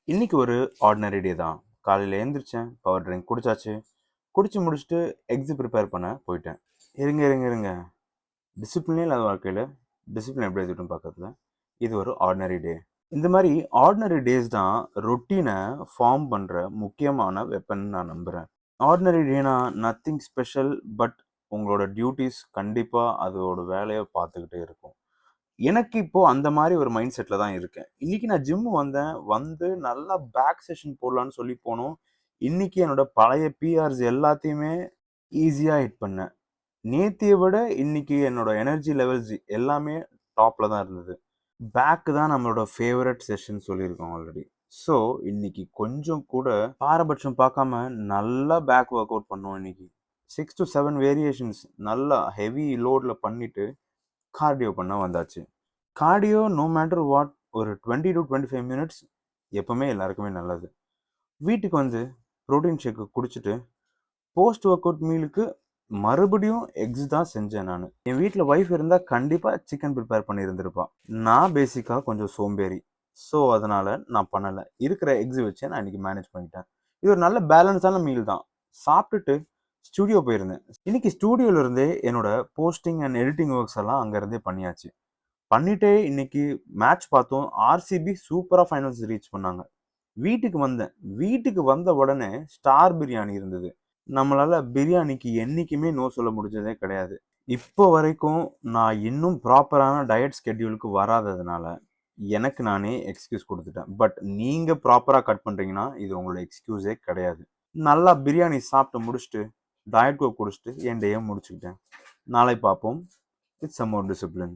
இன்னைக்கு ஒரு ஆர்டினரி டே தான். காலையில எழுந்திரிச்சேன், பவர் ட்ரிங்க் குடிச்சாச்சு. குடிச்சு முடிச்சுட்டு எக்ஸு ப்ரிப்பேர் பண்ண போயிட்டேன். இருங்க, இருங்க, இருங்க. டிசிப்ளினே இல்லாத வாழ்க்கையில டிசிப்ளின் எப்படி எதிர்க்கும் பார்க்கறதுல, இது ஒரு ஆர்டினரி டே. இந்த மாதிரி ஆர்டினரி டேஸ் தான் ரொட்டீனை ஃபார்ம் பண்ற முக்கியமான வெப்பன் நான் நம்புறேன். ஆர்டினரி டேனா நத்திங் ஸ்பெஷல், பட் உங்களோட டியூட்டிஸ் கண்டிப்பா அதோட வேலையை பார்த்துக்கிட்டே இருக்கும். எனக்கு இப்போ அந்த மாதிரி ஒரு மைண்ட் செட்ல தான் இருக்கேன். இன்னைக்கு நான் ஜிம் வந்தேன். வந்து நல்லா பேக் செஷன் போடலான்னு சொல்லி போனோம். இன்னைக்கு என்னோட பழைய பிஆர்ஸ் எல்லாத்தையுமே ஈஸியா ஹிட் பண்ணேன். நேத்திய விட இன்னைக்கு என்னோட எனர்ஜி லெவல்ஸ் எல்லாமே டாப்ல தான் இருந்தது. பேக் தான் நம்மளோட ஃபேவரட் செஷன் சொல்லியிருக்கோம் ஆல்ரெடி. ஸோ இன்னைக்கு கொஞ்சம் கூட பாரபட்சம் பார்க்காம நல்லா பேக் ஒர்க் அவுட் பண்ணோம் இன்னைக்கு. 6 to 7 வேரியேஷன்ஸ் நல்லா ஹெவி லோட்ல பண்ணிட்டு கார்டியோ பண்ண வந்தாச்சு. கார்டியோ நோ மேட்டர் வாட் ஒரு 20 to 25 மினிட்ஸ் எப்பவுமே எல்லாருக்குமே நல்லது. வீட்டுக்கு வந்து ப்ரோட்டீன் ஷேக்கு குடிச்சிட்டு போஸ்ட் ஒர்க் அவுட் மீலுக்கு மறுபடியும் எக்ஸ் தான் செஞ்சேன் நான். என் வீட்டில் ஒய்ஃப் இருந்தால் கண்டிப்பாக சிக்கன் ப்ரிப்பேர் பண்ணியிருந்திருப்பா. நான் பேசிக்காக கொஞ்சம் சோம்பேறி. ஸோ அதனால் நான் பண்ணலை. இருக்கிற எக்ஸ் வச்சு நான் இன்னைக்கு மேனேஜ் பண்ணிட்டேன். இது ஒரு நல்ல பேலன்ஸான மீல் தான். சாப்பிட்டுட்டு ஸ்டூடியோ போயிருந்தேன். இன்னைக்கு ஸ்டூடியோலேருந்தே என்னோட போஸ்டிங் அண்ட் எடிட்டிங் ஒர்க்ஸ் எல்லாம் அங்கேருந்தே பண்ணியாச்சு. பண்ணிட்டே இன்னைக்கு மேட்ச் பார்த்தோம். ஆர்சிபி சூப்பரா ஃபைனல்ஸ் ரீச் பண்ணாங்க. வீட்டுக்கு வந்தேன். வீட்டுக்கு வந்த உடனே ஸ்டார் பிரியாணி இருந்தது. நம்மளால பிரியாணிக்கு என்னைக்குமே நோ சொல்ல முடிஞ்சதே கிடையாது. இப்போ வரைக்கும் நான் இன்னும் ப்ராப்பரான டயட் ஸ்கெட்யூலுக்கு வராததுனால எனக்கு நானே எக்ஸ்கியூஸ் கொடுத்துட்டேன். பட் நீங்க ப்ராப்பரா கட் பண்றீங்கன்னா இது உங்களோட எக்ஸ்கியூஸே கிடையாது. நல்லா பிரியாணி சாப்பிட்டு முடிச்சுட்டு டயட் கோக் குடிச்சிட்டு என் டேயை முடிச்சுக்கிட்டேன். நாளை பார்ப்போம். With some more discipline.